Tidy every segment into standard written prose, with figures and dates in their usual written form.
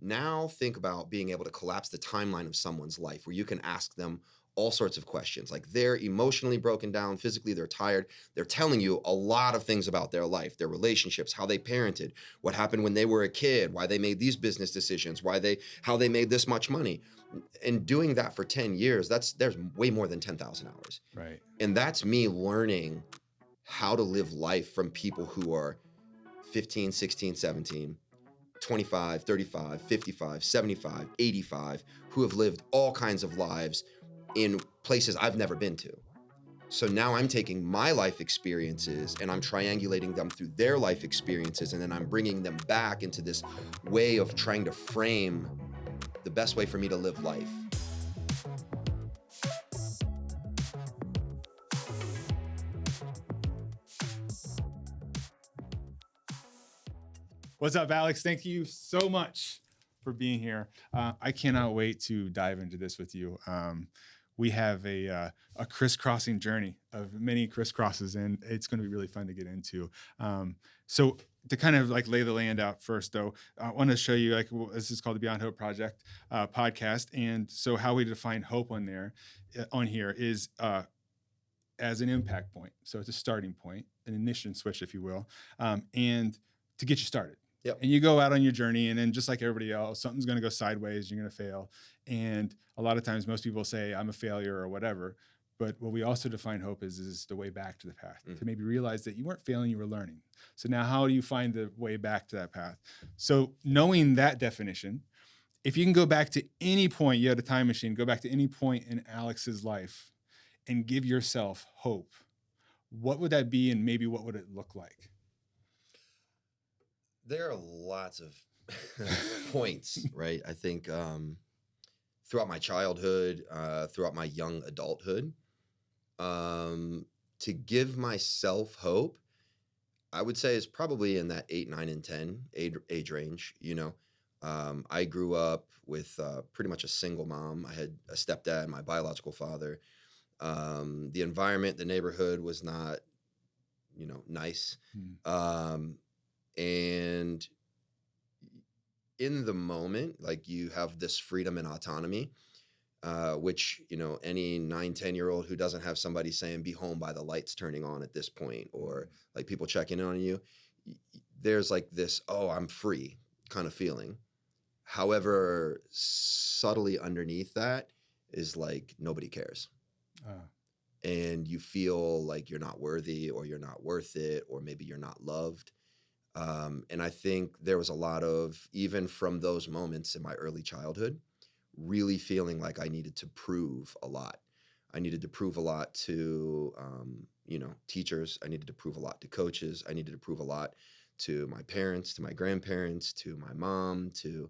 Now think about being able to collapse the timeline of someone's life where you can ask them all sorts of questions. Like they're emotionally broken down, physically they're tired. They're telling you a lot of things about their life, their relationships, how they parented, what happened when they were a kid, why they made these business decisions, how they made this much money. And doing that for 10 years, there's way more than 10,000 hours. Right. And that's me learning how to live life from people who are 15, 16, 17, 25, 35, 55, 75, 85, who have lived all kinds of lives in places I've never been to. So now I'm taking my life experiences and I'm triangulating them through their life experiences, and then I'm bringing them back into this way of trying to frame the best way for me to live life. What's up, Alex? Thank you so much for being here. I cannot wait to dive into this with you. We have a crisscrossing journey of many crisscrosses, and it's going to be really fun to get into. So to kind of like lay the land out first, though, I want to show you, like, this is called the Beyond Hope Project podcast. And so how we define hope on here is as an impact point. So it's a starting point, an ignition switch, if you will, and to get you started. Yep. And you go out on your journey, and then just like everybody else, something's going to go sideways. You're going to fail. And a lot of times most people say I'm a failure or whatever. But what we also define hope is the way back to the path, to maybe realize that you weren't failing, you were learning. So now how do you find the way back to that path? So knowing that definition, if you can go back to any point, you had a time machine, go back to any point in Alex's life and give yourself hope, what would that be, and maybe what would it look like? There are lots of points, right? I think throughout my childhood, throughout my young adulthood, to give myself hope, I would say is probably in that 8, 9, and 10 age range. I grew up with pretty much a single mom. I had a stepdad, my biological father. The environment, the neighborhood was not, nice. And in the moment, like, you have this freedom and autonomy, which, any 9, 10-year-old who doesn't have somebody saying, be home by the lights turning on at this point, or like people checking in on you, there's like this, oh, I'm free kind of feeling. However, subtly underneath that is like, nobody cares. And you feel like you're not worthy, or you're not worth it, or maybe you're not loved. And I think there was a lot of, even from those moments in my early childhood, really feeling like I needed to prove a lot. I needed to prove a lot to, teachers. I needed to prove a lot to coaches. I needed to prove a lot to my parents, to my grandparents, to my mom, to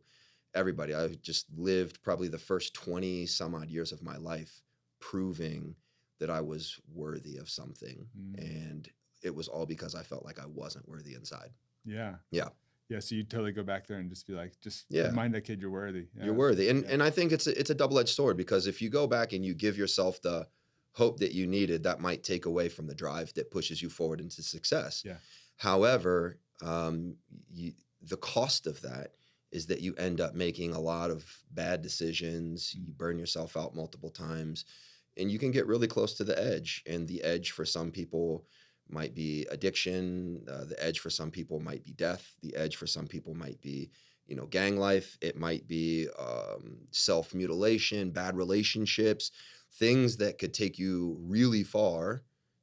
everybody. I just lived probably the first 20 some odd years of my life proving that I was worthy of something. And it was all because I felt like I wasn't worthy inside. Yeah. Yeah. Yeah. So you totally go back there and just be like, remind that kid you're worthy. Yeah. You're worthy. And I think it's a double-edged sword, because if you go back and you give yourself the hope that you needed, that might take away from the drive that pushes you forward into success. Yeah. However, the cost of that is that you end up making a lot of bad decisions. You burn yourself out multiple times, and you can get really close to the edge. And the edge for some people might be addiction. The edge for some people might be death. The edge for some people might be, gang life. It might be self-mutilation, bad relationships, things that could take you really far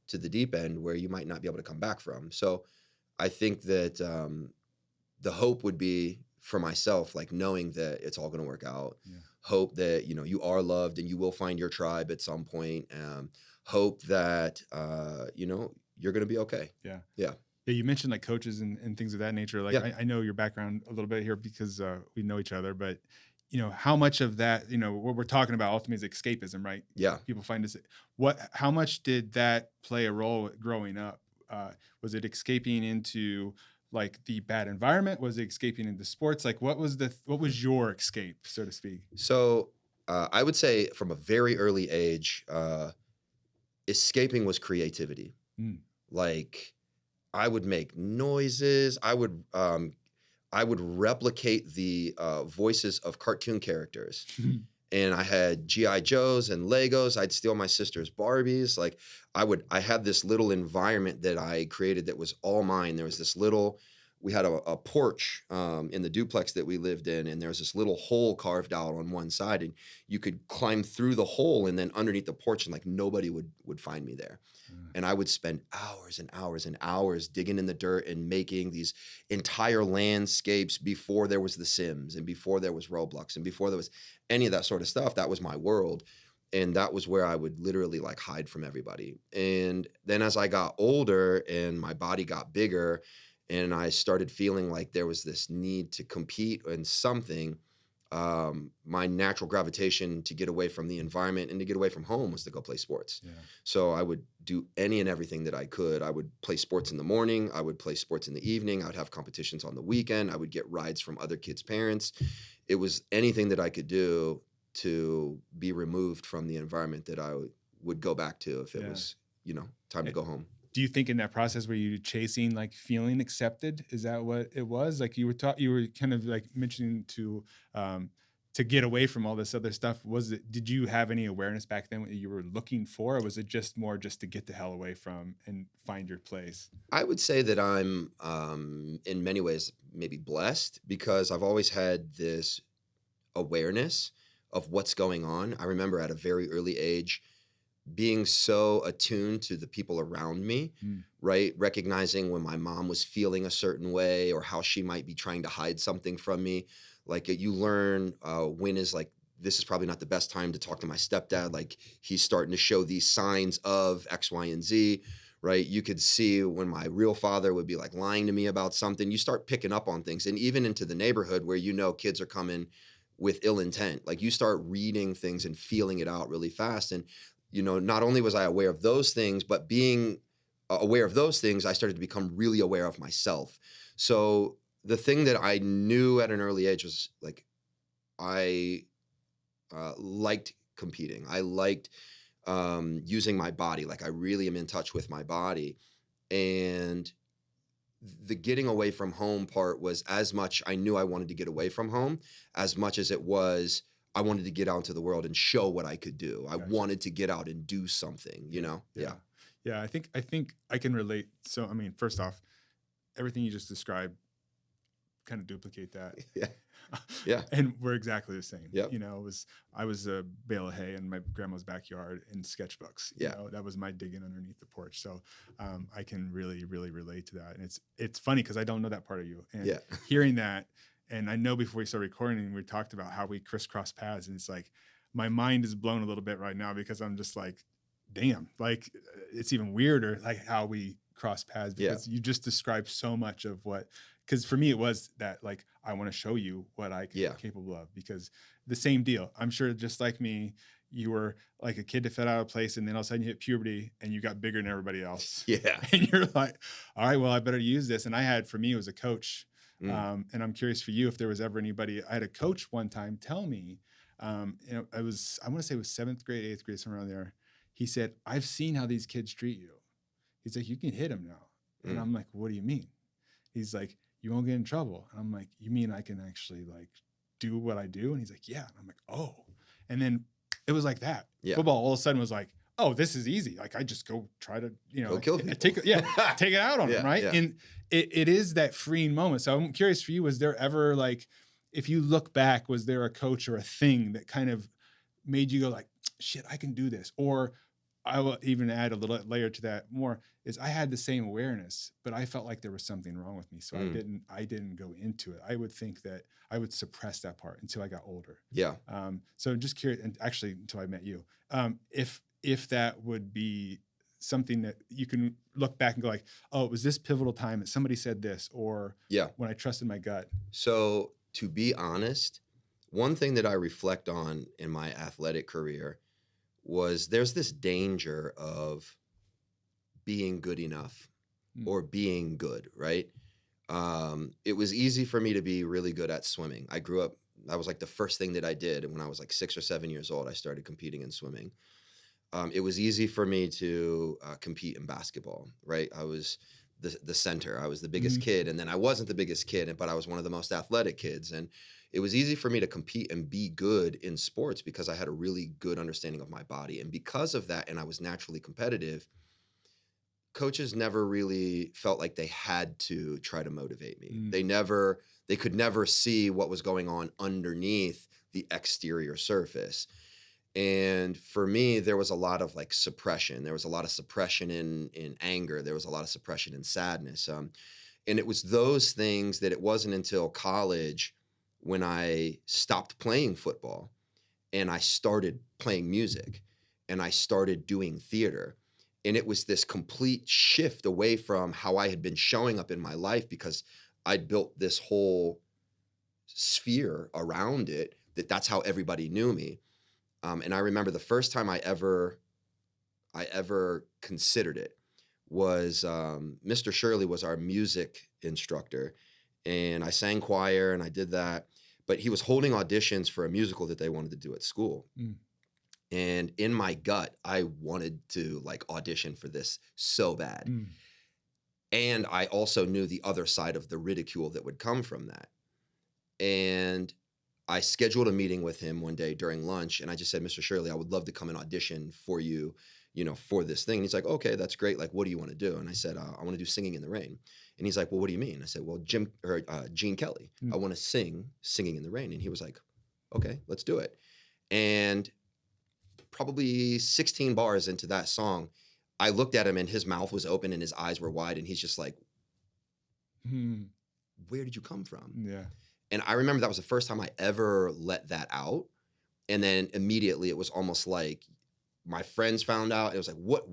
to the deep end where you might not be able to come back from. So I think that the hope would be for myself, like, knowing that it's all going to work out. Yeah. Hope that, you are loved and you will find your tribe at some point. Hope that, you're going to be okay. Yeah. Yeah. Yeah. You mentioned like coaches and things of that nature. Like, I know your background a little bit here because we know each other, but how much of that, what we're talking about ultimately is escapism, right? Yeah. People find this, how much did that play a role growing up? Was it escaping into like the bad environment? Was it escaping into sports? Like, what was your escape, so to speak? So I would say from a very early age, escaping was creativity. Like, I would make noises. I would I would replicate the voices of cartoon characters. And I had GI Joes and Legos. I'd steal my sister's Barbies. Like I had this little environment that I created that was all mine. There was this little, we had a porch in the duplex that we lived in, and there was this little hole carved out on one side, and you could climb through the hole and then underneath the porch, and like nobody would find me there. And I would spend hours and hours and hours digging in the dirt and making these entire landscapes before there was The Sims and before there was Roblox and before there was any of that sort of stuff. That was my world. And that was where I would literally like hide from everybody. And then as I got older and my body got bigger and I started feeling like there was this need to compete in something, my natural gravitation to get away from the environment and to get away from home was to go play sports. Yeah. So I would do any and everything that I could. I would play sports in the morning. I would play sports in the evening. I would have competitions on the weekend. I would get rides from other kids' parents. It was anything that I could do to be removed from the environment that I would go back to if it was, time to go home. Do you think in that process were you chasing like feeling accepted? Is that what it was? Like you were kind of like mentioning to get away from all this other stuff. Did you have any awareness back then what you were looking for? Or was it just more just to get the hell away from and find your place? I would say that I'm in many ways maybe blessed because I've always had this awareness of what's going on. I remember at a very early age being so attuned to the people around me, right? Recognizing when my mom was feeling a certain way or how she might be trying to hide something from me. Like you learn when is like, this is probably not the best time to talk to my stepdad. Like he's starting to show these signs of X, Y, and Z, right? You could see when my real father would be like lying to me about something. You start picking up on things. And even into the neighborhood where kids are coming with ill intent, like you start reading things and feeling it out really fast. And not only was I aware of those things, but being aware of those things, I started to become really aware of myself. So the thing that I knew at an early age was like, I liked competing. I liked using my body. Like I really am in touch with my body. And the getting away from home part was as much I knew I wanted to get away from home as much as it was I wanted to get out into the world and show what I could do. I wanted to get out and do something, Yeah. Yeah. I think I can relate. So, I mean, first off, everything you just described kind of duplicate that. Yeah. Yeah. And we're exactly the same. Yep. I was a bale of hay in my grandma's backyard in sketchbooks. Yeah. That was my digging underneath the porch. So I can really, really relate to that. And it's funny because I don't know that part of you. And hearing that, and I know before we started recording, we talked about how we crisscross paths. And it's like, my mind is blown a little bit right now because I'm just like, damn, like it's even weirder, like how we cross paths because you just described so much of what, because for me, it was that like, I want to show you what I can be capable of because the same deal. I'm sure just like me, you were like a kid that fell out of place and then all of a sudden you hit puberty and you got bigger than everybody else. Yeah. And you're like, all right, well, I better use this. And for me, it was a coach. And I'm curious for you if there was ever anybody. I had a coach one time tell me, I want to say it was 7th grade, 8th grade, somewhere around there. He said, I've seen how these kids treat you. He's like, you can hit them now. And I'm like, what do you mean? He's like, you won't get in trouble. And I'm like, you mean I can actually like do what I do? And he's like, yeah. And I'm like, oh. And then it was like that. Yeah. Football all of a sudden was like, oh, this is easy. Like I just go try to, go kill people. take it out on them, right? Yeah. And it is that freeing moment. So I'm curious for you, was there ever like, if you look back, was there a coach or a thing that kind of made you go like, shit, I can do this? Or I will even add a little layer to that more is I had the same awareness, but I felt like there was something wrong with me. So I didn't go into it. I would think that I would suppress that part until I got older. Yeah. So just curious, and actually until I met you, if that would be something that you can look back and go like, oh, it was this pivotal time that somebody said this, or when I trusted my gut. So to be honest, one thing that I reflect on in my athletic career was there's this danger of being good enough or being good, right? It was easy for me to be really good at swimming. I grew up, that was like the first thing that I did. And when I was like 6 or 7 years old, I started competing in swimming. It was easy for me to compete in basketball, right? I was the center. I was the biggest Mhm. kid, and then I wasn't the biggest kid, but I was one of the most athletic kids. And it was easy for me to compete and be good in sports because I had a really good understanding of my body. And because of that, and I was naturally competitive, coaches never really felt like they had to try to motivate me. Mm. They could never see what was going on underneath the exterior surface. And for me, there was a lot of like suppression. There was a lot of suppression in anger. There was a lot of suppression in sadness. And it was those things that it wasn't until college when I stopped playing football and I started playing music and I started doing theater. And it was this complete shift away from how I had been showing up in my life because I'd built this whole sphere around it that's how everybody knew me. And I remember the first time I ever considered it was Mr. Shirley was our music instructor, and I sang choir and I did that. But he was holding auditions for a musical that they wanted to do at school. Mm. And in my gut, I wanted to like audition for this so bad. Mm. And I also knew the other side of the ridicule that would come from that. And I scheduled a meeting with him one day during lunch, and I just said, Mr. Shirley, I would love to come and audition for you, for this thing. And he's like, okay, that's great. Like, what do you want to do? And I said, I want to do Singing in the Rain. And he's like, well, what do you mean? I said, well, Gene Kelly. Mm. I want to sing Singing in the Rain. And he was like, okay, let's do it. And probably 16 bars into that song, I looked at him and his mouth was open and his eyes were wide. And he's just like, Mm. where did you come from? Yeah. And I remember that was the first time I ever let that out. And then immediately it was almost like my friends found out. It was like, what?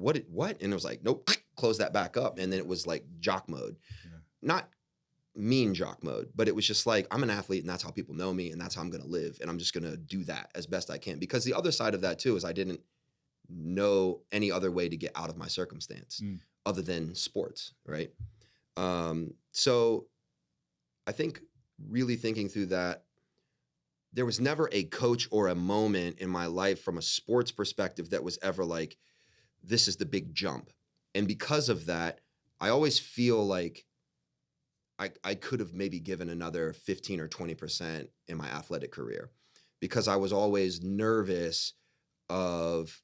And it was like, nope, close that back up. And then it was like jock mode. Yeah. Not mean jock mode, but it was just like, I'm an athlete and that's how people know me and that's how I'm going to live. And I'm just going to do that as best I can. Because the other side of that too is I didn't know any other way to get out of my circumstance other than sports, right? So I think really thinking through that, there was never a coach or a moment in my life from a sports perspective that was ever like, this is the big jump. And because of that, I always feel like I could have maybe given another 15 or 20% in my athletic career because I was always nervous of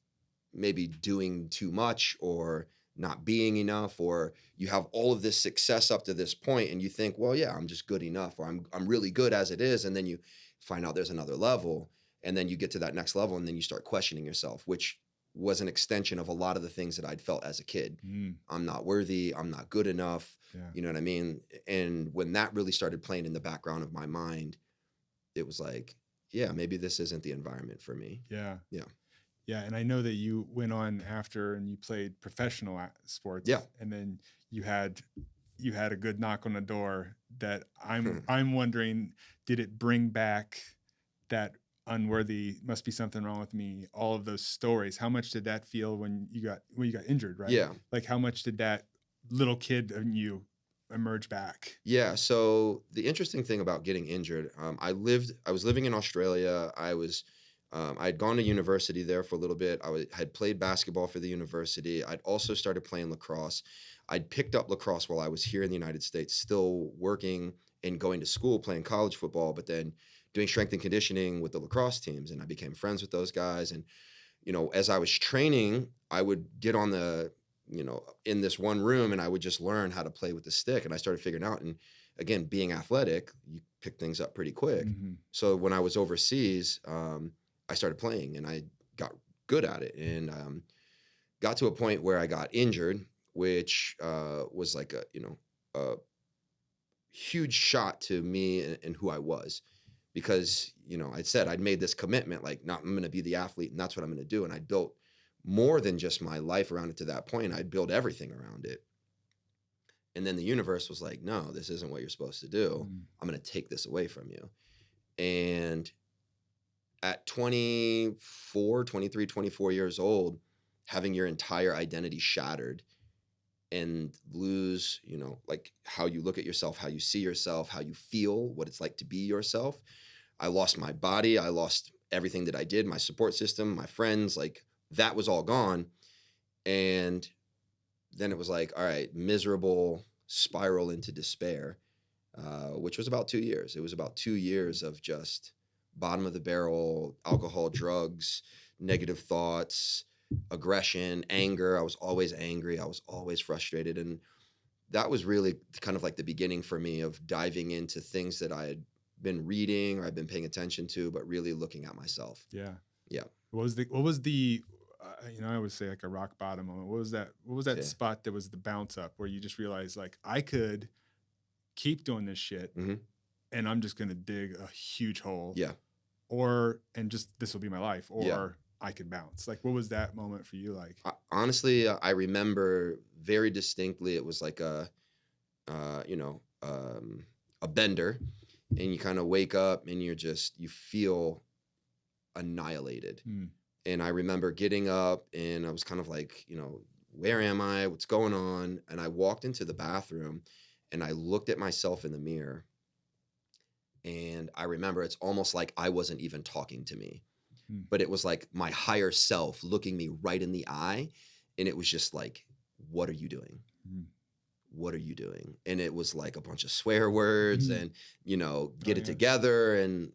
maybe doing too much or not being enough, or you have all of this success up to this point and you think, well, yeah, I'm just good enough, or I'm really good as it is. And then you find out there's another level, and then you get to that next level and then you start questioning yourself, which was an extension of a lot of the things that I'd felt as a kid. I'm not worthy, I'm not good enough. Yeah. You know what I mean? And when that really started playing in the background of my mind, it was like, yeah, maybe this isn't the environment for me. Yeah. Yeah. Yeah. And I know that you went on after and you played professional sports. Yeah. And then you had a good knock on the door that I'm wondering, did it bring back that unworthy, must be something wrong with me, all of those stories? How much did that feel when you got injured, right? Yeah. Like how much did that little kid in you emerge back? Yeah. So the interesting thing about getting injured, I was living in Australia. I'd gone to university there for a little bit. Had played basketball for the university. I'd also started playing lacrosse. I'd picked up lacrosse while I was here in the United States, still working and going to school, playing college football, but then doing strength and conditioning with the lacrosse teams. And I became friends with those guys. And, as I was training, I would get on in this one room and I would just learn how to play with the stick. And I started figuring out, and again, being athletic, you pick things up pretty quick. Mm-hmm. So when I was overseas, I started playing and I got good at it, and got to a point where I got injured, which was like a huge shot to me and who I was, because I said I'd made this commitment, like, I'm going to be the athlete and that's what I'm going to do, and I built more than just my life around it to that point. I'd built everything around it, and then the universe was like, no, this isn't what you're supposed to do. I'm going to take this away from you. And at 24, 23, 24 years old, having your entire identity shattered and lose, like how you look at yourself, how you see yourself, how you feel, what it's like to be yourself. I lost my body. I lost everything that I did, my support system, my friends, like that was all gone. And then it was like, all right, miserable spiral into despair, which was about 2 years. It was about 2 years of just bottom of the barrel, alcohol, drugs, negative thoughts, aggression, anger. I was always angry. I was always frustrated. And that was really kind of like the beginning for me of diving into things that I had been reading or I've been paying attention to, but really looking at myself. Yeah. Yeah. What was the I always say like a rock bottom moment. What was that Yeah. spot that was the bounce up where you just realized like I could keep doing this shit Hmm. and I'm just going to dig a huge hole, Yeah. and just this will be my life, Yeah. or I could bounce. Like what was that moment for you like? Honestly, I remember very distinctly. It was like uh, you know, um, a bender, and you kind of wake up and you feel annihilated. Mm, And I remember getting up and I was kind of like, where am I? What's going on? And I walked into the bathroom and I looked at myself in the mirror. And I remember it's almost like I wasn't even talking to me, mm, but it was like my higher self looking me right in the eye. And it was just like, what are you doing? mm. What are you doing? And it was like a bunch of swear words Mhm. and, Oh get it yeah. together. And,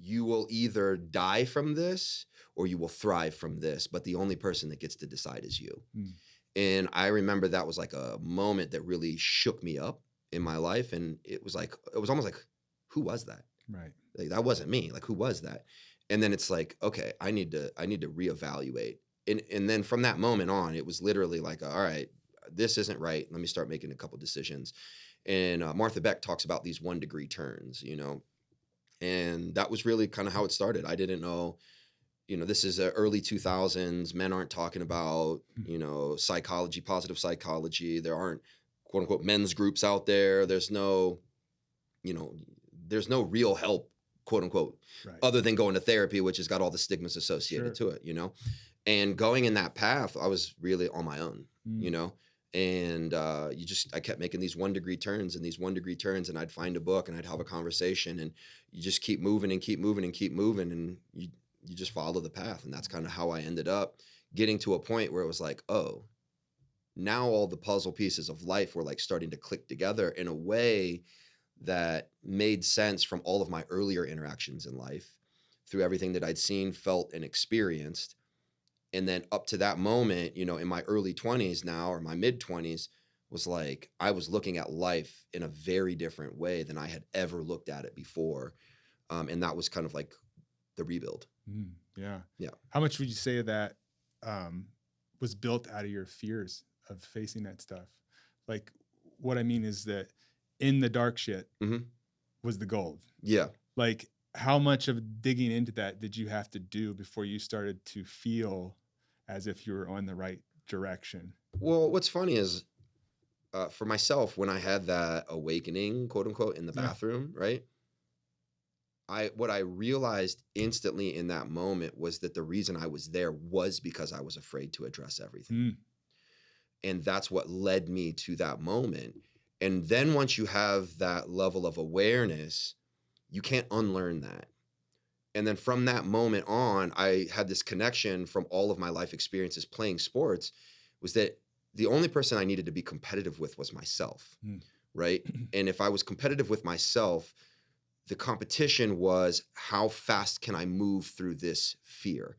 you will either die from this or you will thrive from this. But the only person that gets to decide is you. Mm, And I remember that was like a moment that really shook me up in my life. And it was almost like, who was that? right. Like, that wasn't me. Like, who was that? And then it's like, okay, I need to reevaluate. And then from that moment on, it was literally like, all right, this isn't right. Let me start making a couple decisions. And Martha Beck talks about these 1 degree turns, and that was really kind of how it started. I didn't know, this is early 2000s. Men aren't talking about, Mm, psychology, positive psychology. There aren't quote unquote men's groups out there. You know, there's no real help, quote unquote, right. other than going to therapy, which has got all the stigmas associated Sure. to it, and going in that path, I was really on my own, you Mm, know, and I kept making these 1 degree turns and these 1 degree turns, and I'd find a book and I'd have a conversation, and you just keep moving and keep moving and keep moving, and you just follow the path, and that's kind of how I ended up getting to a point where it was like, oh, now all the puzzle pieces of life were like starting to click together in a way that made sense from all of my earlier interactions in life, through everything that I'd seen, felt, and experienced. And then up to that moment, in my early 20s now, or my mid 20s, was like I was looking at life in a very different way than I had ever looked at it before. And that was kind of like the rebuild. yeah. Yeah. How much would you say that um, was built out of your fears of facing that stuff? Like, what I mean is that in the dark shit Hmm. was the gold. Yeah. Like, how much of digging into that did you have to do before you started to feel as if you were on the right direction? Well, what's funny is, for myself, when I had that awakening, quote unquote, in the Yeah. bathroom, right? What I realized instantly in that moment was that the reason I was there was because I was afraid to address everything. Mm, And that's what led me to that moment. And then once you have that level of awareness, you can't unlearn that. And then from that moment on, I had this connection from all of my life experiences playing sports, was that the only person I needed to be competitive with was myself, mm, right? And if I was competitive with myself, the competition was, how fast can I move through this fear?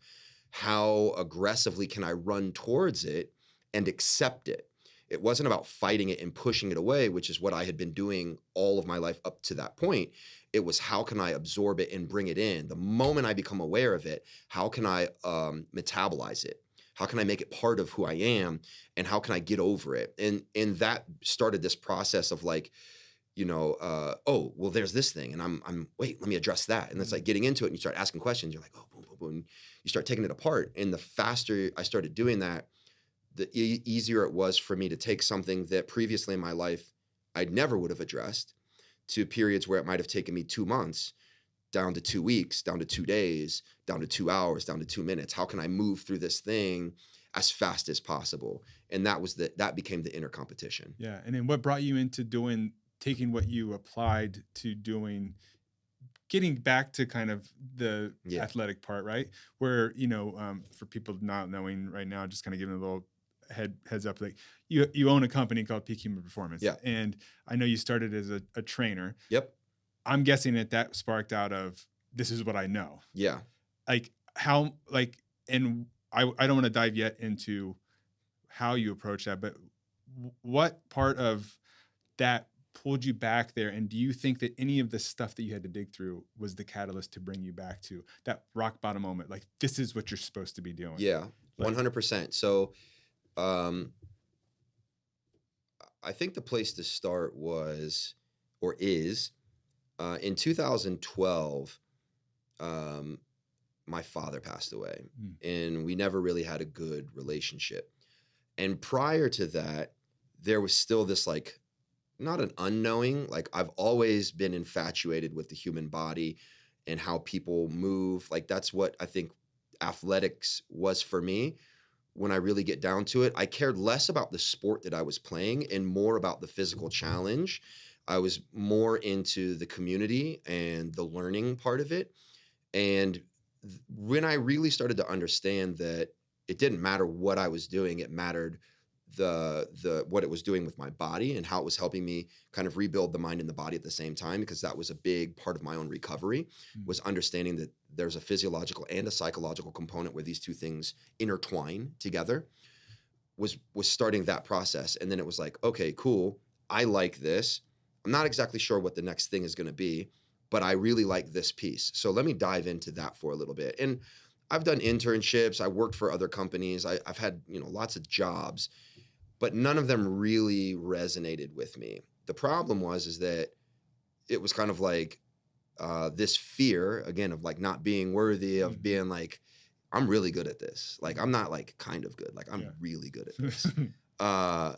How aggressively can I run towards it and accept it? It wasn't about fighting it and pushing it away, which is what I had been doing all of my life up to that point. It was, how can I absorb it and bring it in? The moment I become aware of it, how can I metabolize it? How can I make it part of who I am? And how can I get over it? And that started this process of like, oh, well, there's this thing, and I'm wait, let me address that. And it's like mm, getting into it, and you start asking questions. You're like, oh, boom, boom, boom. You start taking it apart, and the faster I started doing that, the easier it was for me to take something that previously in my life I never would have addressed, to periods where it might have taken me 2 months, down to 2 weeks, down to 2 days, down to 2 hours, down to 2 minutes. How can I move through this thing as fast as possible? And that became the inner competition. yeah. And then what brought you into taking what you applied to doing, getting back to kind of the Yeah. athletic part, right? Where, for people not knowing right now, just kind of giving a little heads up, like you own a company called Peak Human Performance, Yeah. and I know you started as a trainer. Yep. I'm guessing that sparked out of this is what I know. Yeah. Like how like and I don't want to dive yet into how you approach that, but what part of that pulled you back there? And do you think that any of the stuff that you had to dig through was the catalyst to bring you back to that rock bottom moment? Like, this is what you're supposed to be doing. Yeah. Like, 100%. So, um, I think the place to start was, or is, in 2012, um, my father passed away, mm, and we never really had a good relationship. And prior to that, there was still this like, not an unknowing, like I've always been infatuated with the human body and how people move. Like that's what I think athletics was for me. When I really get down to it, I cared less about the sport that I was playing and more about the physical challenge. I was more into the community and the learning part of it. And when I really started to understand that it didn't matter what I was doing, it mattered the what it was doing with my body and how it was helping me kind of rebuild the mind and the body at the same time, because that was a big part of my own recovery, mm, was understanding that there's a physiological and a psychological component where these two things intertwine together, was starting that process. And then it was like, okay, cool, I like this. I'm not exactly sure what the next thing is going to be, but I really like this piece. So let me dive into that for a little bit. And I've done internships, I worked for other companies, I've had, lots of jobs, but none of them really resonated with me. The problem was is that it was kind of like this fear again of like not being worthy, of mhm, being like, I'm really good at this. Like I'm not like kind of good. Like I'm yeah. really good at this. Uh,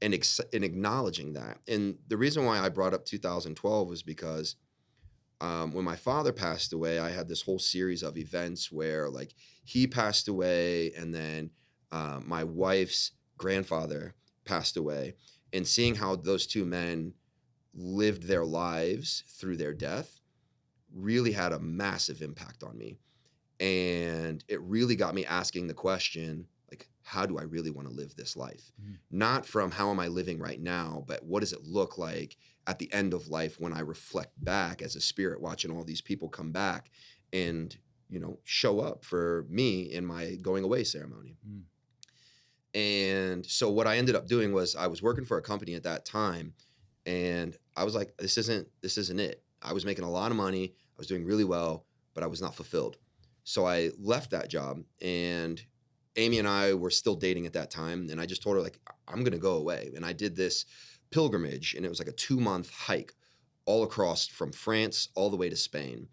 and acknowledging that. And the reason why I brought up 2012 was because when my father passed away, I had this whole series of events where like he passed away, and then my wife's grandfather passed away, and seeing how those two men lived their lives through their death really had a massive impact on me. And it really got me asking the question, like, how do I really want to live this life? Mhm, Not from how am I living right now, but what does it look like at the end of life when I reflect back as a spirit, watching all these people come back and, show up for me in my going away ceremony. mm, And so what I ended up doing was I was working for a company at that time, and I was like, this isn't it. I was making a lot of money, I was doing really well, but I was not fulfilled. So I left that job, and Amy and I were still dating at that time, and I just told her like, I'm going to go away. And I did this pilgrimage, and it was like a 2-month hike all across from France all the way to Spain.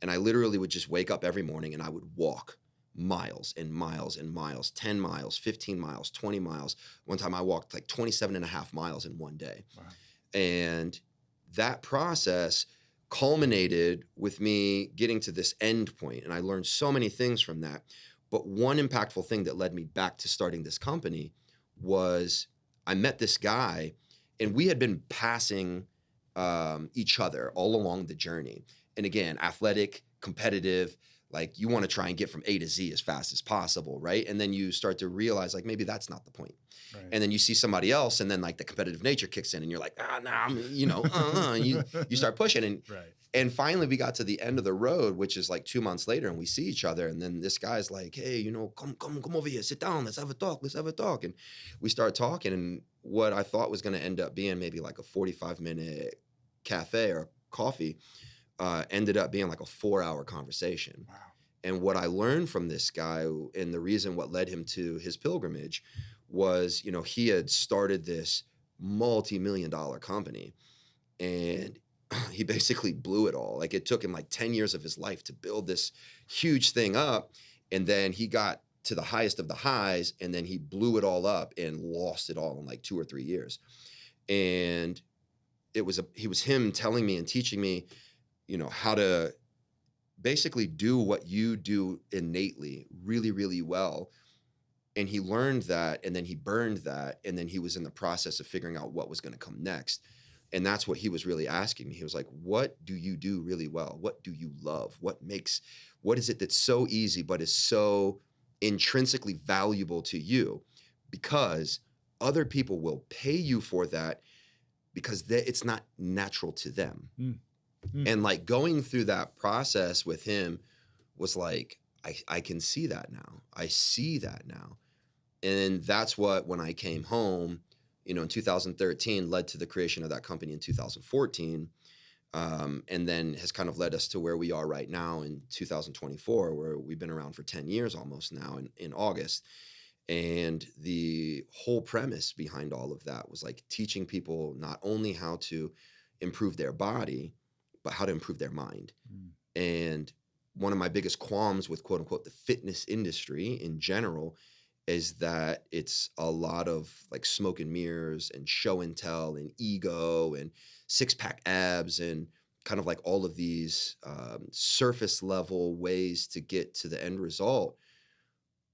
And I literally would just wake up every morning and I would walk miles and miles and miles, 10 miles, 15 miles, 20 miles. One time I walked like 27 and a half miles in one day. wow. And that process culminated with me getting to this end point. And I learned so many things from that. But one impactful thing that led me back to starting this company was I met this guy, and we had been passing each other all along the journey. And again, athletic, competitive, like you want to try and get from A to Z as fast as possible, right? And then you start to realize like maybe that's not the point. Right. And then you see somebody else, and then like the competitive nature kicks in, and you're like, nah, you start pushing, Right. and finally we got to the end of the road, which is like 2 months later, and we see each other, and then this guy's like, hey, come over here, sit down, let's have a talk, and we start talking, and what I thought was going to end up being maybe like a 45-minute cafe or coffee ended up being like a 4-hour conversation. Wow. And what I learned from this guy, and the reason what led him to his pilgrimage, was, he had started this multi-million-dollar company, and he basically blew it all. Like it took him like 10 years of his life to build this huge thing up. And then he got to the highest of the highs, and then he blew it all up and lost it all in like 2 or 3 years. And he was him telling me and teaching me, how to basically do what you do innately really, really well. And he learned that, and then he burned that, and then he was in the process of figuring out what was going to come next. And that's what he was really asking me. He was like, what do you do really well? What do you love? What is it that's so easy but is so intrinsically valuable to you? because other people will pay you for that because it's not natural to them. Mm. Mm. And like going through that process with him was like, I can see that now. I see that now. And that's what, when I came home, in 2013, led to the creation of that company in 2014. And then has kind of led us to where we are right now in 2024, where we've been around for 10 years almost now in August. And the whole premise behind all of that was like teaching people not only how to improve their body, but how to improve their mind. Mm. And one of my biggest qualms with quote unquote the fitness industry in general is that it's a lot of like smoke and mirrors and show and tell and ego and six-pack abs and kind of like all of these surface level ways to get to the end result.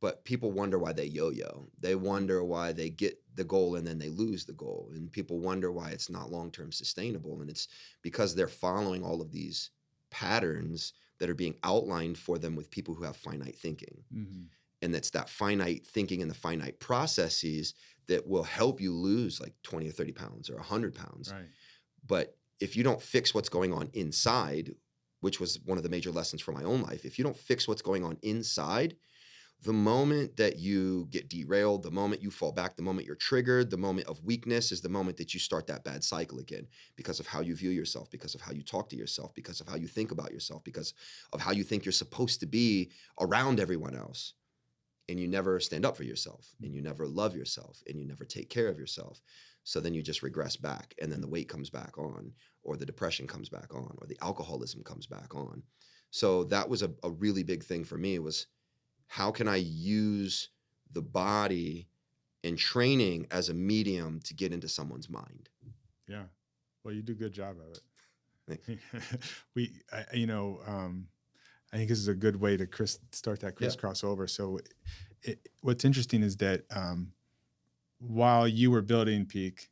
But people wonder why they yo-yo. They wonder why they get the goal and then they lose the goal. And people wonder why it's not long-term sustainable. And it's because they're following all of these patterns that are being outlined for them with people who have finite thinking. Mm-hmm. And that's that finite thinking and the finite processes that will help you lose like 20 or 30 pounds or 100 pounds. Right. But if you don't fix what's going on inside, which was one of the major lessons for my own life, if you don't fix what's going on inside, the moment that you get derailed, the moment you fall back, the moment you're triggered, the moment of weakness is the moment that you start that bad cycle again, because of how you view yourself, because of how you talk to yourself, because of how you think about yourself, because of how you think you're supposed to be around everyone else. And you never stand up for yourself, and you never love yourself, and you never take care of yourself. So then you just regress back, and then the weight comes back on, or the depression comes back on, or the alcoholism comes back on. So that was a really big thing for me, was how can I use the body and training as a medium to get into someone's mind? Yeah. Well, you do a good job of it. I think this is a good way to start that crossover. So what's interesting is that while you were building Peak,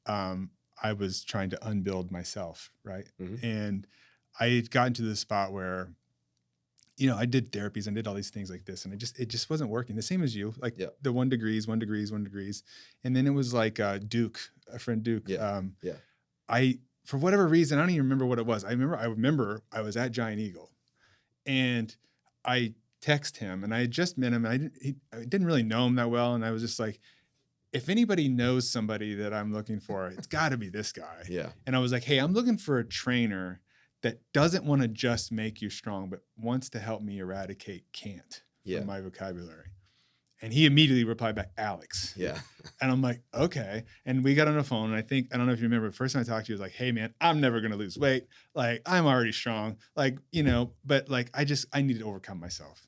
I was trying to unbuild myself, right? Mm-hmm. And I had gotten to the spot where, I did therapies and did all these things like this, and it just wasn't working. The same as you, like the 1 degrees. And then it was like Duke, a friend Duke. For whatever reason, I don't even remember what it was. I remember I was at Giant Eagle, and I text him, and I had just met him, and I didn't really know him that well. And I was just like, if anybody knows somebody that I'm looking for, it's got to be this guy. Yeah. And I was like, hey, I'm looking for a trainer that doesn't want to just make you strong, but wants to help me eradicate can't from my vocabulary. And he immediately replied back, Alex. Yeah. And I'm like, okay. And we got on the phone, and I don't know if you remember, the first time I talked to you, I was like, hey man, I'm never going to lose weight. Like, I'm already strong. Like, but like, I needed to overcome myself.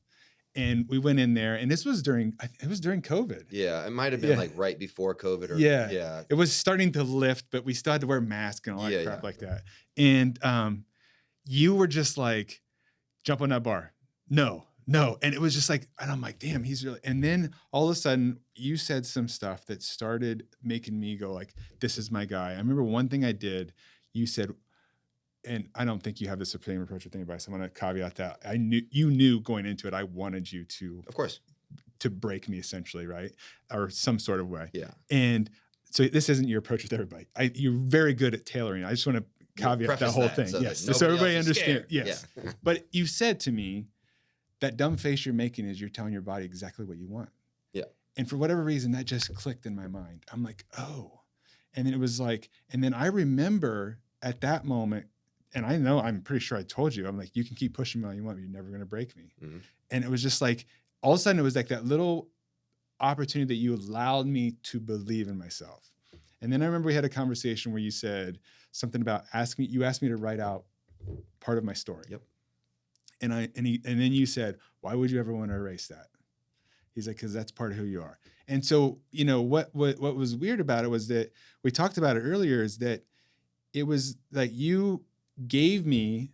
And we went in there, and this was during COVID. Yeah. It might've been like right before COVID or yeah. It was starting to lift, but we still had to wear masks and all that crap like that. And, you were just like, jump on that bar. No. And it was just like, and I'm like, damn, he's really, and then all of a sudden you said some stuff that started making me go like, this is my guy. I remember one thing I did, you said, and I don't think you have the same approach with anybody, so I'm going to caveat that. You knew going into it, I wanted you to, of course, to break me essentially, right? Or some sort of way. Yeah. And so this isn't your approach with everybody. You're very good at tailoring. I just want to caveat that whole thing. Yes. So everybody understands. Yes. Yeah. But you said to me, that dumb face you're making is you're telling your body exactly what you want. Yeah. And for whatever reason, that just clicked in my mind. I'm like, oh. And then it was like, and then I remember at that moment, and I'm pretty sure I told you, I'm like, you can keep pushing me all you want, but you're never going to break me. Mm-hmm. And it was just like, all of a sudden it was like that little opportunity that you allowed me to believe in myself. And then I remember we had a conversation where you said something about you asked me to write out part of my story. Yep. And then you said, why would you ever want to erase that? He's like, because that's part of who you are. And so, what was weird about it was that we talked about it earlier, is that it was like you gave me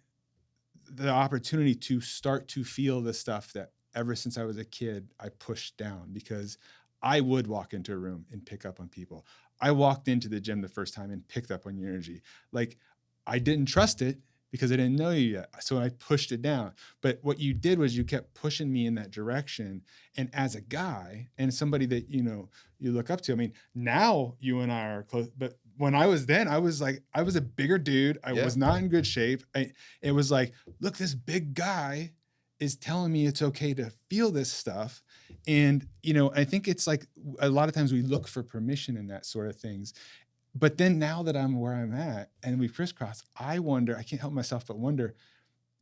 the opportunity to start to feel the stuff that ever since I was a kid, I pushed down, because I would walk into a room and pick up on people. I walked into the gym the first time and picked up on your energy. Like, I didn't trust it, because I didn't know you yet. So I pushed it down. But what you did was you kept pushing me in that direction. And as a guy and somebody that, you look up to, I mean, now you and I are close, but when I was then, I was a bigger dude. I Yeah. was not in good shape. It was like, look, this big guy is telling me it's okay to feel this stuff. And, I think it's like a lot of times we look for permission in that sort of things. But then now that I'm where I'm at and we've crisscrossed, I wonder, I can't help myself but wonder,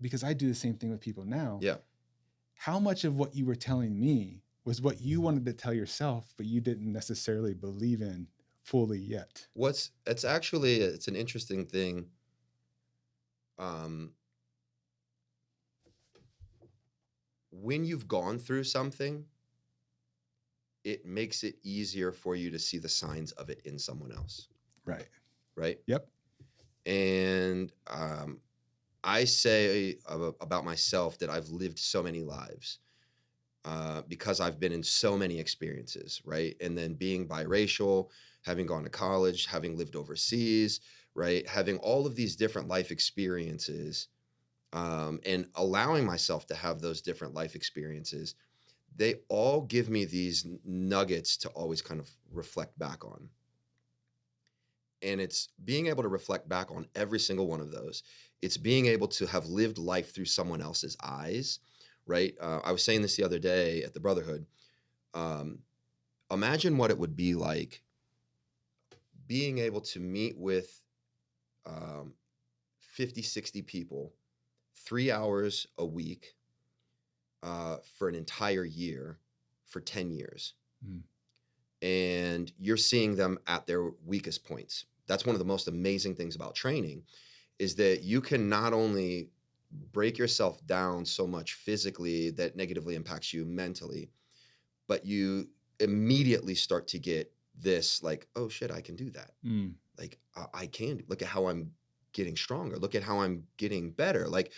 because I do the same thing with people now. Yeah. How much of what you were telling me was what you wanted to tell yourself, but you didn't necessarily believe in fully yet? It's an interesting thing. When you've gone through something, it makes it easier for you to see the signs of it in someone else. Right. Right. Yep. And I say about myself that I've lived so many lives because I've been in so many experiences, right? And then being biracial, having gone to college, having lived overseas, right? Having all of these different life experiences and allowing myself to have those different life experiences, they all give me these nuggets to always kind of reflect back on. And it's being able to reflect back on every single one of those. It's being able to have lived life through someone else's eyes, right? I was saying this the other day at the Brotherhood. Imagine what it would be like being able to meet with 50, 60 people, 3 hours a week for an entire year for 10 years. Mm. And you're seeing them at their weakest points. That's one of the most amazing things about training is that you can not only break yourself down so much physically that negatively impacts you mentally, but you immediately start to get this like, oh shit, I can do that. Mm. Like I can, look at how I'm getting stronger. Look at how I'm getting better. Like,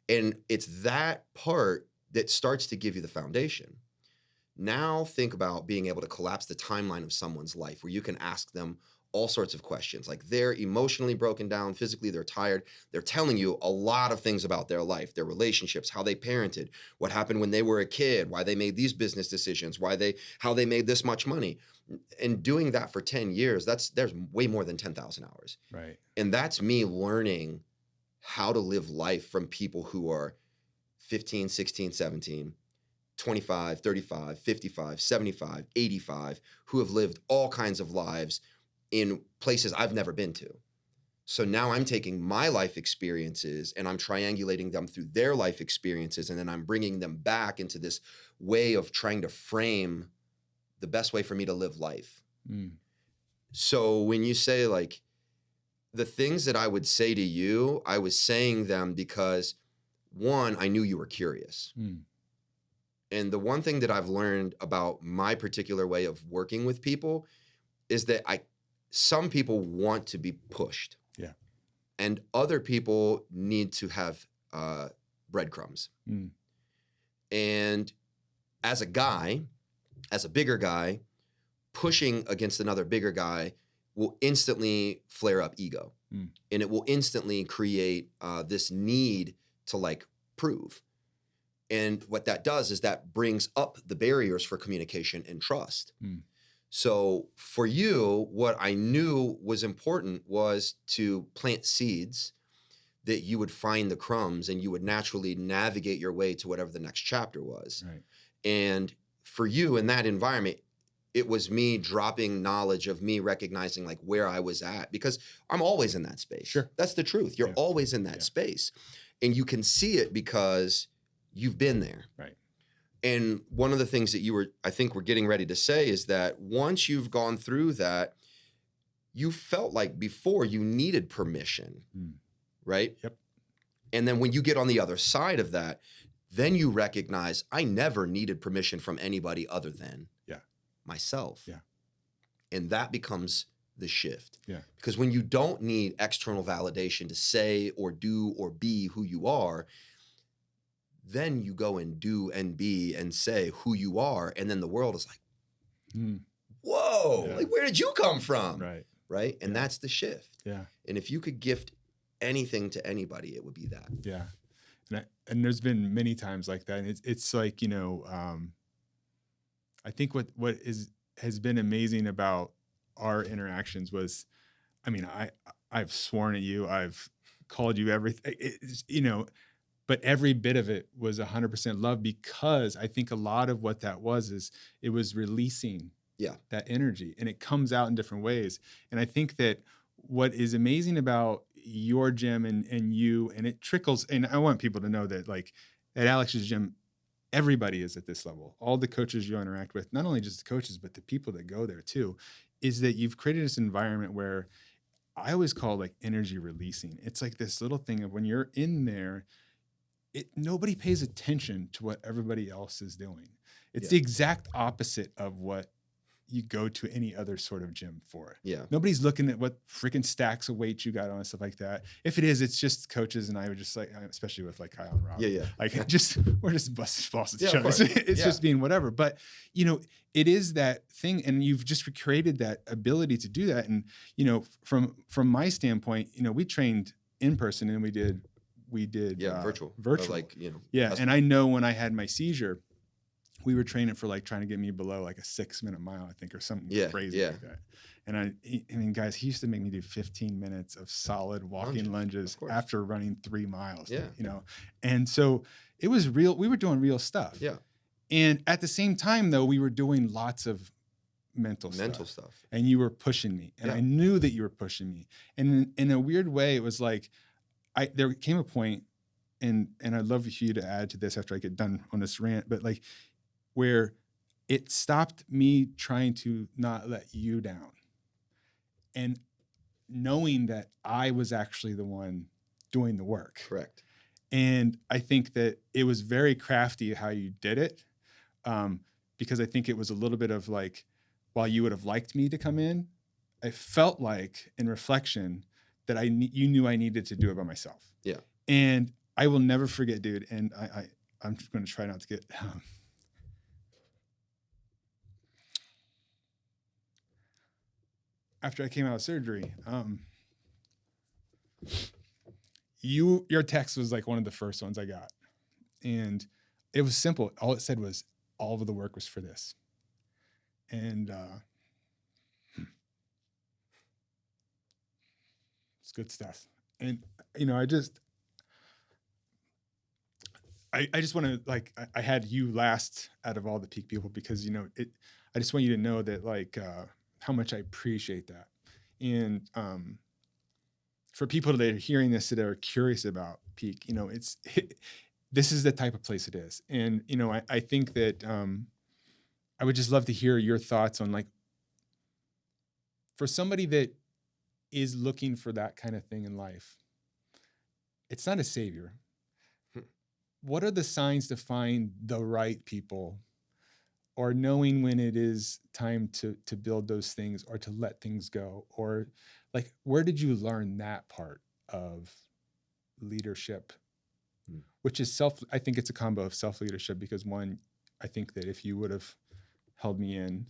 and it's that part that starts to give you the foundation. Now think about being able to collapse the timeline of someone's life where you can ask them all sorts of questions. Like they're emotionally broken down, physically they're tired. They're telling you a lot of things about their life, their relationships, how they parented, what happened when they were a kid, why they made these business decisions, how they made this much money. And doing that for 10 years, there's way more than 10,000 hours. Right. And that's me learning how to live life from people who are 15, 16, 17, 25, 35, 55, 75, 85, who have lived all kinds of lives in places I've never been to. So now I'm taking my life experiences and I'm triangulating them through their life experiences. And then I'm bringing them back into this way of trying to frame the best way for me to live life. Mm. So when you say like the things that I would say to you, I was saying them because one, I knew you were curious. Mm. And the one thing that I've learned about my particular way of working with people is that some people want to be pushed. Yeah. And other people need to have breadcrumbs. Mm. And as a bigger guy, pushing against another bigger guy will instantly flare up ego. Mm. And it will instantly create this need to like prove. And what that does is that brings up the barriers for communication and trust. Mm. So for you, what I knew was important was to plant seeds that you would find the crumbs and you would naturally navigate your way to whatever the next chapter was. Right. And for you in that environment, it was me dropping knowledge of me recognizing like where I was at, because I'm always in that space. Sure. That's the truth. You're Yeah. always in that space. And you can see it because you've been there. Right. And one of the things that I think we're getting ready to say is that once you've gone through that, you felt like before you needed permission, right? Yep. And then when you get on the other side of that, then you recognize I never needed permission from anybody other than myself. Yeah. And that becomes the shift. Yeah. Because when you don't need external validation to say or do or be who you are, then you go and do and be and say who you are. And then the world is like, whoa, like where did you come from? Right. Right. And that's the shift. Yeah. And if you could gift anything to anybody, it would be that. Yeah. And there's been many times like that. And it's like, I think what has been amazing about our interactions was, I mean, I've sworn at you, I've called you everything, but every bit of it was 100% love, because I think a lot of what that was is it was releasing Yeah. that energy, and it comes out in different ways. And I think that what is amazing about your gym and you, and it trickles, and I want people to know that, like, at Alex's gym, everybody is at this level. All the coaches you interact with, not only just the coaches, but the people that go there too, is that you've created this environment where I always call like energy releasing. It's like this little thing of when you're in there, nobody pays attention to what everybody else is doing. It's the exact opposite of what you go to any other sort of gym for. Yeah. Nobody's looking at what freaking stacks of weight you got on and stuff like that. If it is, it's just coaches, and I would just, like, especially with like Kyle and Rob. Yeah. Like we're just busting balls at each other. Course. It's just being whatever. But it is that thing, and you've just created that ability to do that. And from my standpoint, we trained in person, and we did virtual. Like, and I know when I had my seizure, we were training for like trying to get me below like a 6-minute mile, I think, or something crazy like that. And I mean, guys, he used to make me do 15 minutes of solid walking lunges after running 3 miles. And so it was real. We were doing real stuff. Yeah. And at the same time, though, we were doing lots of mental stuff. And you were pushing me, and I knew that you were pushing me. And in a weird way, it was like, there came a point, and I'd love for you to add to this after I get done on this rant, but like, where it stopped me trying to not let you down, and knowing that I was actually the one doing the work. Correct. And I think that it was very crafty how you did it, because I think it was a little bit of like, while you would have liked me to come in, I felt like in reflection that you knew I needed to do it by myself. Yeah. And I will never forget, dude. And I'm just going to try not to get, after I came out of surgery, your text was like one of the first ones I got. And it was simple. All it said was, all of the work was for this. And it's good stuff. And, I just want to, like, I had you last out of all the peak people, because, I just want you to know that, like, how much I appreciate that. And for people that are hearing this, that are curious about peak, this is the type of place it is. And, I think that I would just love to hear your thoughts on, like, for somebody that is looking for that kind of thing in life, it's not a savior. What are the signs to find the right people, or knowing when it is time to build those things, or to let things go? Or, like, where did you learn that part of leadership, which is I think it's a combo of self-leadership, because one, I think that if you would have held me in,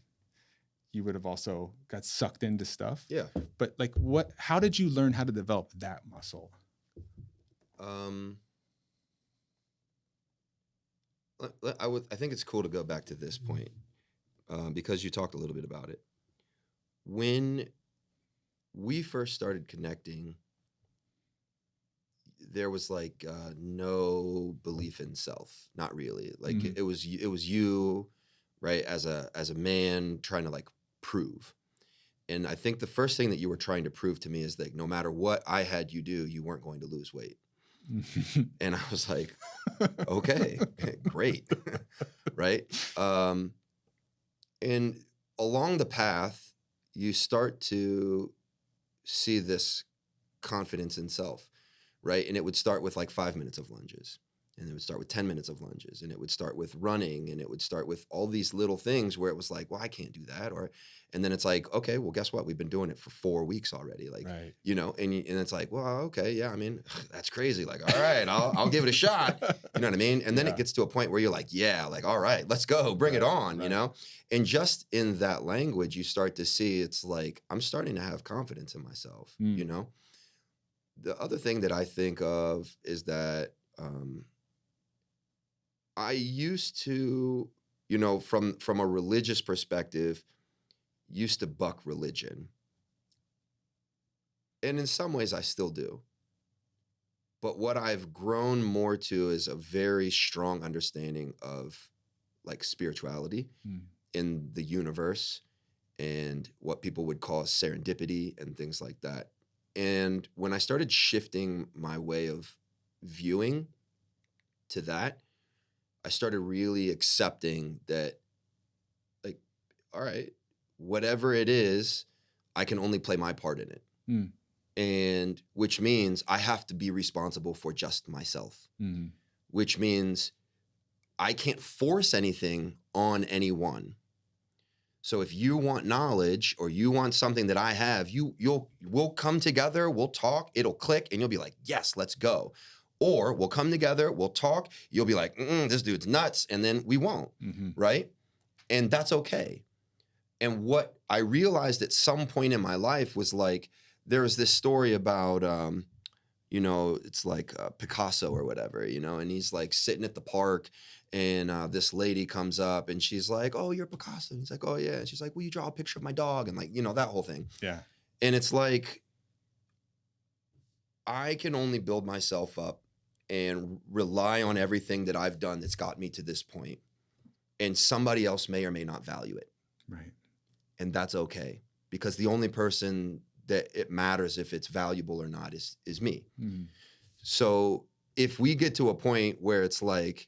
you would have also got sucked into stuff. Yeah. But like, how did you learn how to develop that muscle? I think it's cool to go back to this point, because you talked a little bit about it. When we first started connecting, there was like no belief in self, not really. Like it was you, right, as a man trying to like prove. And I think the first thing that you were trying to prove to me is that no matter what I had you do, you weren't going to lose weight. And I was like, okay, great. Right. And along the path, you start to see this confidence in self, right? And it would start with like 5 minutes of lunges, and it would start with 10 minutes of lunges, and it would start with running, and it would start with all these little things where it was like, well, I can't do that. And then it's like, okay, well, guess what? We've been doing it for 4 weeks already. Like, right. And it's like, well, okay, yeah, I mean, that's crazy. Like, all right, I'll give it a shot. You know what I mean? And then it gets to a point where you're like, yeah, like, all right, let's go, bring it on, And just in that language, you start to see, it's like, I'm starting to have confidence in myself, The other thing that I think of is that I used to, from a religious perspective, used to buck religion. And in some ways I still do. But what I've grown more to is a very strong understanding of like spirituality Mm. in the universe and what people would call serendipity and things like that. And when I started shifting my way of viewing to that, I started really accepting that, like, all right, whatever it is, I can only play my part in it. Mm. And which means I have to be responsible for just myself, Mm. which means I can't force anything on anyone. So if you want knowledge or you want something that I have, we'll come together, we'll talk, it'll click, and you'll be like, yes, let's go. Or we'll come together, we'll talk, you'll be like, this dude's nuts, and then we won't, Mm-hmm. right? And that's okay. And what I realized at some point in my life was like, there was this story about, it's like Picasso or whatever, and he's like sitting at the park and this lady comes up and she's like, oh, you're Picasso. And he's like, oh, yeah. And she's like, will you draw a picture of my dog? And like, that whole thing. Yeah. And it's like, I can only build myself up and rely on everything that I've done that's got me to this point. And somebody else may or may not value it. Right. And that's okay. Because the only person that it matters if it's valuable or not is me. Mm. So if we get to a point where it's like,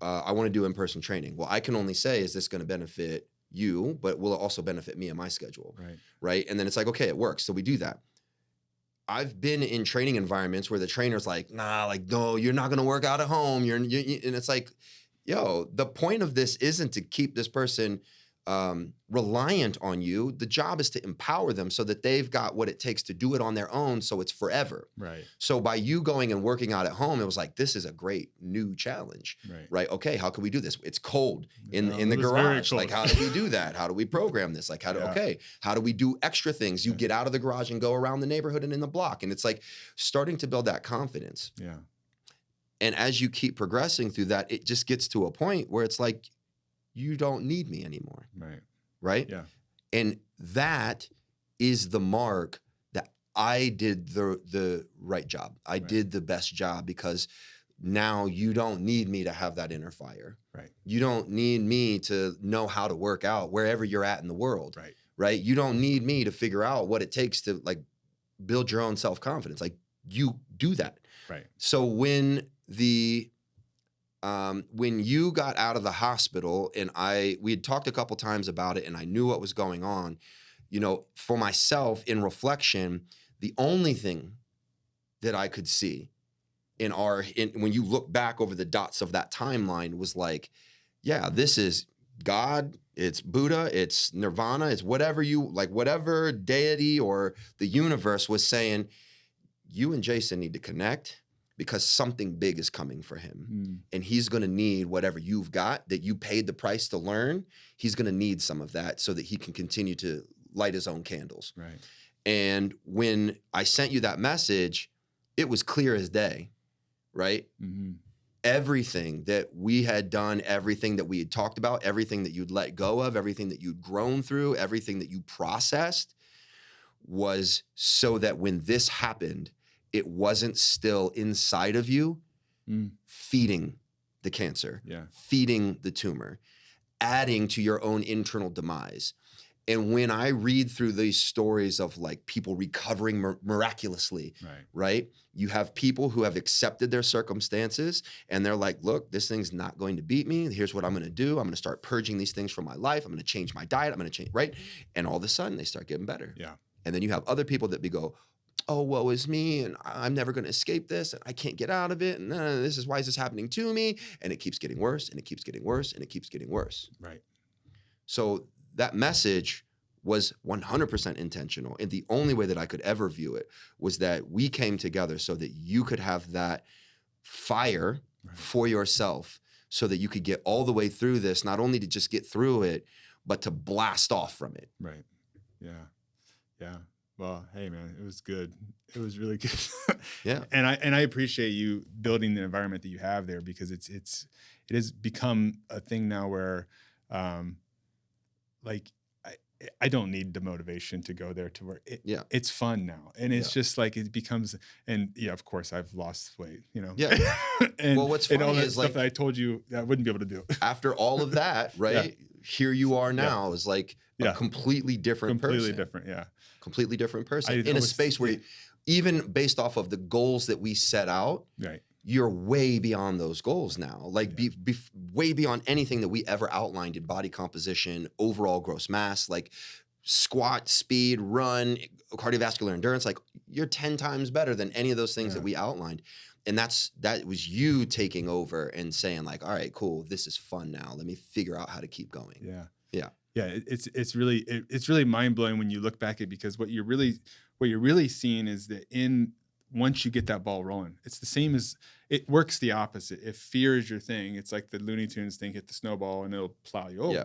I want to do in-person training, well, I can only say, is this going to benefit you, but will it also benefit me and my schedule? Right. Right. And then it's like, okay, it works. So we do that. I've been in training environments where the trainer's like, nah, like, no, you're not going to work out at home. And it's like, yo, the point of this isn't to keep this person reliant on you. The job is to empower them so that they've got what it takes to do it on their own. So it's forever. Right. So by you going and working out at home, it was like, this is a great new challenge, right? Okay. How can we do this? It's cold in the garage. Like, how do we do that? How do we program this? Like, how do we do extra things? You get out of the garage and go around the neighborhood and in the block. And it's like starting to build that confidence. Yeah. And as you keep progressing through that, it just gets to a point where it's like, you don't need me anymore. Right. Right? Yeah. And that is the mark that I did the right job. I did the best job because now you don't need me to have that inner fire. Right. You don't need me to know how to work out wherever you're at in the world. Right. Right? You don't need me to figure out what it takes to like build your own self-confidence. Like you do that. Right. So when you got out of the hospital and we had talked a couple times about it and I knew what was going on, for myself in reflection, the only thing that I could see when you look back over the dots of that timeline was like, yeah, this is God, it's Buddha, it's Nirvana, it's whatever deity or the universe was saying, you and Jason need to connect. Because something big is coming for him. And he's going to need whatever you've got that you paid the price to learn. He's going to need some of that so that he can continue to light his own candles. Right. And when I sent you that message, it was clear as day, right? Mm-hmm. Everything that we had done, everything that we had talked about, everything that you'd let go of, everything that you'd grown through, everything that you processed was so that when this happened, it wasn't still inside of you, feeding the cancer, feeding the tumor, adding to your own internal demise. And when I read through these stories of like people recovering miraculously, right? You have people who have accepted their circumstances and they're like, look, this thing's not going to beat me. Here's what I'm going to do. I'm going to start purging these things from my life. I'm going to change my diet. I'm going to change, right? And all of a sudden they start getting better. Yeah. And then you have other people that go, oh, woe is me, and I'm never going to escape this, and I can't get out of it, and why is this happening to me? And it keeps getting worse, and it keeps getting worse, and it keeps getting worse. Right. So that message was 100% intentional, and the only way that I could ever view it was that we came together so that you could have that fire for yourself so that you could get all the way through this, not only to just get through it, but to blast off from it. Right. Yeah. Yeah. Well, hey man, it was good. It was really good. Yeah. And I appreciate you building the environment that you have there, because it has become a thing now where um like I I don't need the motivation to go there to work. Yeah. It's fun now. And Yeah. it's just like it becomes, and yeah, of course I've lost weight, Yeah. and Well, what's and all funny that is stuff that like I told you that I wouldn't be able to do. after all of that, Yeah. right? Here you are Yeah. now is like a Yeah. completely different Completely person, different. Yeah. completely different person I in a was space where even based off of the goals that we set out, right. you're way beyond those goals now. Like way beyond anything that we ever outlined in body composition, overall gross mass, like squat, speed, run, cardiovascular endurance. Like you're 10 times better than any of those things that Yeah. we outlined. And that was you taking over and saying like, all right, cool. This is fun now. Let me figure out how to keep going. Yeah. Yeah. Yeah. It's really mind blowing when you look back at, because what you're really seeing is that once you get that ball rolling, it's the same as it works the opposite. If fear is your thing, it's like the Looney Tunes thing, hit the snowball and it'll plow you over. Yeah.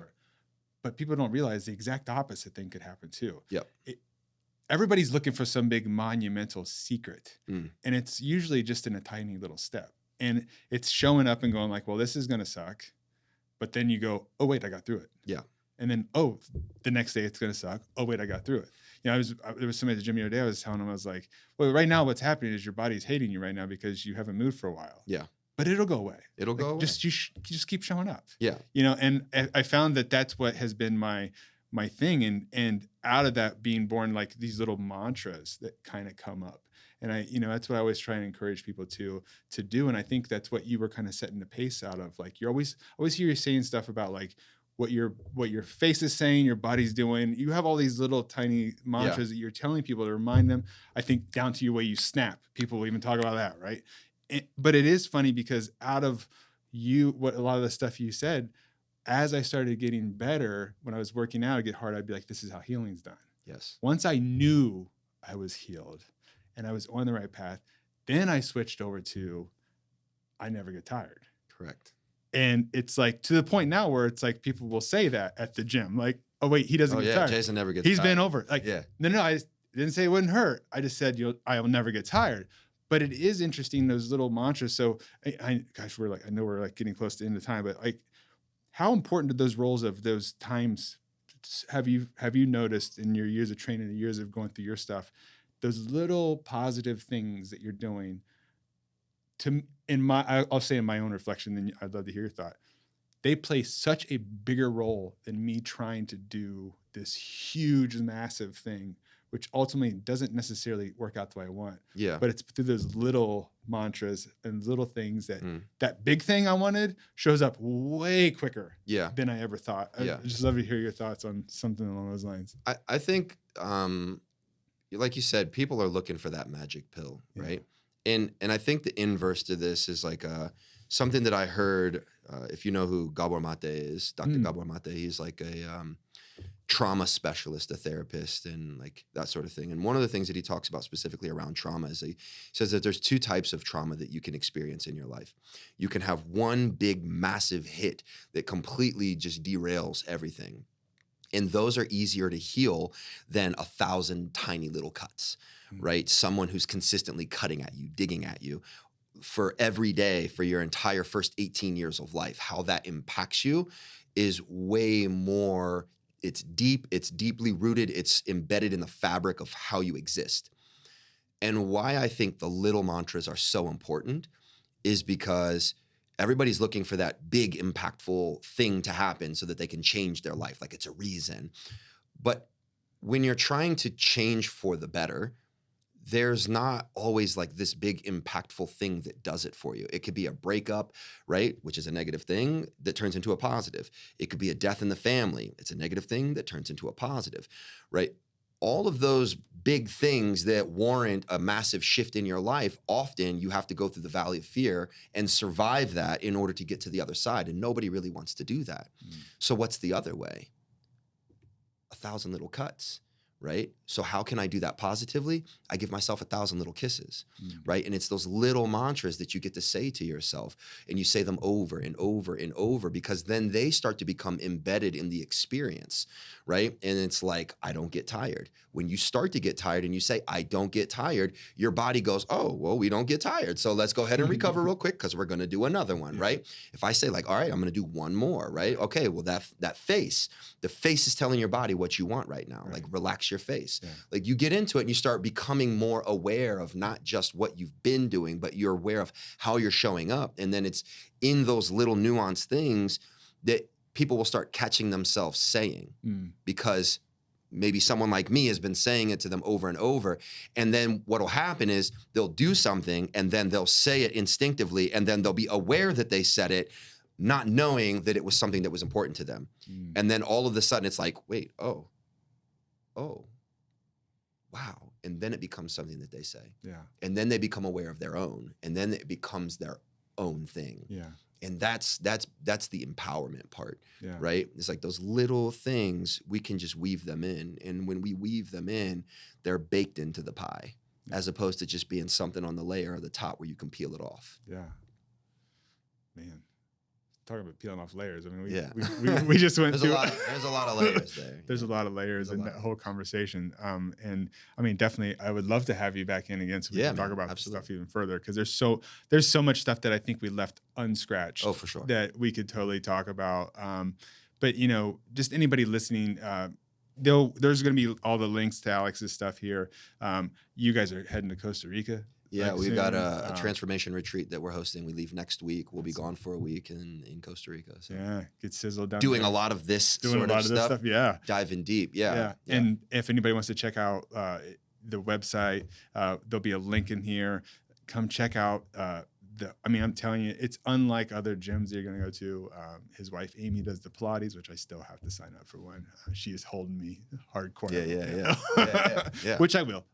But people don't realize the exact opposite thing could happen too. Yep. Everybody's looking for some big monumental secret. Mm. And it's usually just in a tiny little step. And it's showing up and going like, well, this is going to suck. But then you go, oh, wait, I got through it. Yeah. And then, oh, the next day it's going to suck. Oh, wait, I got through it. There was somebody at the gym the other day, I was telling him, I was like, well, right now what's happening is your body's hating you right now because you haven't moved for a while. Yeah. But it'll go away. It'll go away. Just keep showing up. Yeah. And I found that that's what has been my thing. And out of that being born, like these little mantras that kind of come up. And that's what I always try and encourage people to do. And I think that's what you were kind of setting the pace out of. Like, you're always hear you saying stuff about like what your face is saying, your body's doing. You have all these little tiny mantras that you're telling people to remind them. I think down to your way you snap. People will even talk about that, right? But it is funny because out of what a lot of the stuff you said, as I started getting better, when I was working out, it'd get hard. I'd be like, this is how healing's done. Yes. Once I knew I was healed and I was on the right path, then I switched over to, I never get tired. Correct. And it's like to the point now where it's like people will say that at the gym, like, oh wait, he doesn't get tired. Jason never gets He's tired. been over. Like, no, I didn't say it wouldn't hurt. I just said I will never get tired. But it is interesting, those little mantras. So gosh, I know we're like getting close to the end of time, but like, how important do those roles of those times have you noticed in your years of training and years of going through your stuff, those little positive things that you're doing I'll say in my own reflection, then I'd love to hear your thought. They play such a bigger role than me trying to do this huge, massive thing, which ultimately doesn't necessarily work out the way I want. Yeah. But it's through those little mantras and little things that big thing I wanted shows up way quicker than I ever thought. I'd just love to hear your thoughts on something along those lines. I think, like you said, people are looking for that magic pill, right? And I think the inverse to this is like something that I heard, if you know who Gabor Mate is, Dr. Gabor Mate, he's like a trauma specialist, a therapist, and like that sort of thing. And one of the things that he talks about specifically around trauma is he says that there's two types of trauma that you can experience in your life. You can have one big, massive hit that completely just derails everything. And those are easier to heal than 1,000 tiny little cuts, right? Someone who's consistently cutting at you, digging at you for every day for your entire first 18 years of life. How that impacts you is way more, it's deep, it's deeply rooted, it's embedded in the fabric of how you exist. And why I think the little mantras are so important is because everybody's looking for that big, impactful thing to happen so that they can change their life, like it's a reason. But when you're trying to change for the better, there's not always like this big, impactful thing that does it for you. It could be a breakup, right, which is a negative thing that turns into a positive. It could be a death in the family. It's a negative thing that turns into a positive, right? All of those big things that warrant a massive shift in your life, often you have to go through the valley of fear and survive that in order to get to the other side. And nobody really wants to do that. So what's the other way? 1,000 little cuts, right? So how can I do that positively? I give myself 1,000 little kisses, Mm. right? And it's those little mantras that you get to say to yourself, and you say them over and over and over, because then they start to become embedded in the experience, right? And it's like, I don't get tired. When you start to get tired and you say, I don't get tired, your body goes, oh, well, we don't get tired. So let's go ahead and recover real quick, because we're going to do another one, right? If I say like, all right, I'm going to do one more, right? Okay, well, the face is telling your body what you want right now. Like, relax your face. Like, you get into it and you start becoming more aware of not just what you've been doing, but you're aware of how you're showing up. And then it's in those little nuanced things that people will start catching themselves saying, because maybe someone like me has been saying it to them over and over. And then what'll happen is they'll do something, and then they'll say it instinctively, and then they'll be aware that they said it, not knowing that it was something that was important to them. And then all of a sudden it's like, wait, oh, wow. And then it becomes something that they say. Yeah. And then they become aware of their own, and then it becomes their own thing. Yeah. And that's the empowerment part, Yeah. right? It's like those little things, we can just weave them in. And when we weave them in, they're baked into the pie, as opposed to just being something on the layer or the top where you can peel it off. Yeah. Man. Talking about peeling off layers. I mean, we just went there's through. There's a lot of layers there. There's a lot of layers in that whole conversation. And I mean, definitely, I would love to have you back in again so we can talk about this stuff even further, because there's so much stuff that I think we left unscratched. Oh, for sure. That we could totally talk about. But you know, just anybody listening, there's going to be all the links to Alex's stuff here. You guys are heading to Costa Rica. Yeah, we've got a transformation retreat that we're hosting. We leave next week. We'll be gone for a week in Costa Rica. So. Yeah, get sizzled down doing there. a lot of this doing sort a lot of of this stuff. Yeah, diving deep. Yeah. And if anybody wants to check out the website, there'll be a link in here. Come check out I mean, I'm telling you, it's unlike other gyms that you're going to go to. His wife, Amy, does the Pilates, which I still have to sign up for one. She is holding me hardcore. Yeah. Which I will.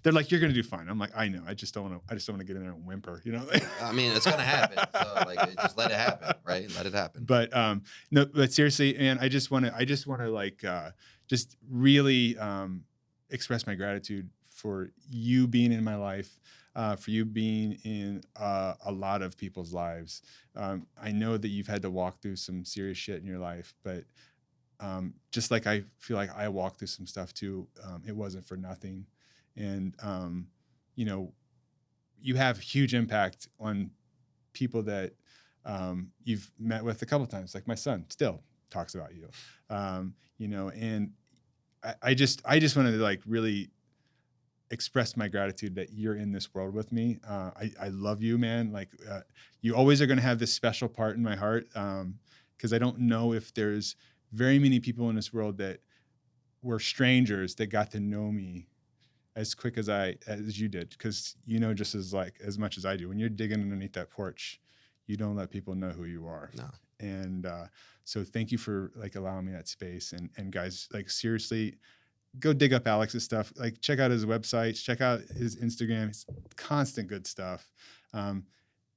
They're like, you're going to do fine. I'm like, I know. I just don't want to get in there and whimper, you know? I mean, it's going to happen. So like, just let it happen, right? Let it happen. But no, but seriously, man, I just want to like, just really express my gratitude for you being in my life. For you being in a lot of people's lives. I know that you've had to walk through some serious shit in your life, but just like I feel like I walked through some stuff too, it wasn't for nothing. And, you know, you have huge impact on people that you've met with a couple of times. Like my son still talks about you, you know, and I just wanted to like really express my gratitude that you're in this world with me. I love you, man. Like you always are going to have this special part in my heart. Cause I don't know if there's very many people in this world that were strangers that got to know me as quick as you did. Cause you know, just as much as I do, when you're digging underneath that porch, you don't let people know who you are. No. And so thank you for like allowing me that space. And guys, like seriously, go dig up Alex's stuff. Like check out his website, check out his Instagram. It's constant good stuff.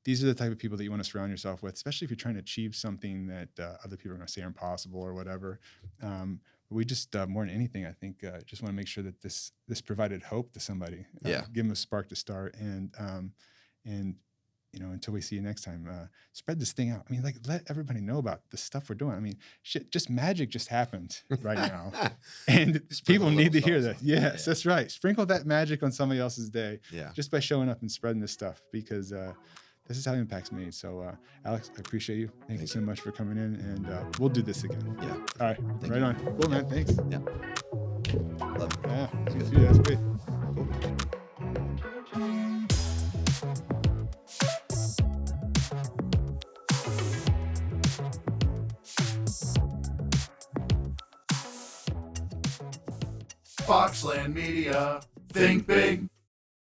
These are the type of people that you want to surround yourself with, especially if you're trying to achieve something that other people are going to say are impossible or whatever. We just, more than anything, I think, just want to make sure that this provided hope to somebody. Give them a spark to start. And you know, until we see you next time, spread this thing out. I mean, like, let everybody know about the stuff we're doing. I mean, shit, just magic just happened right now. And people need to hear that. Yes, that's right. Sprinkle that magic on somebody else's day just by showing up and spreading this stuff, because this is how it impacts me. So, Alex, I appreciate you. Thank you so much for coming in, and we'll do this again. Yeah. All right. Thank right you. on. Cool, man. Thanks. Yeah. Love it. Yeah. Good to see you. That's great. Cool. Foxland Media. Think big.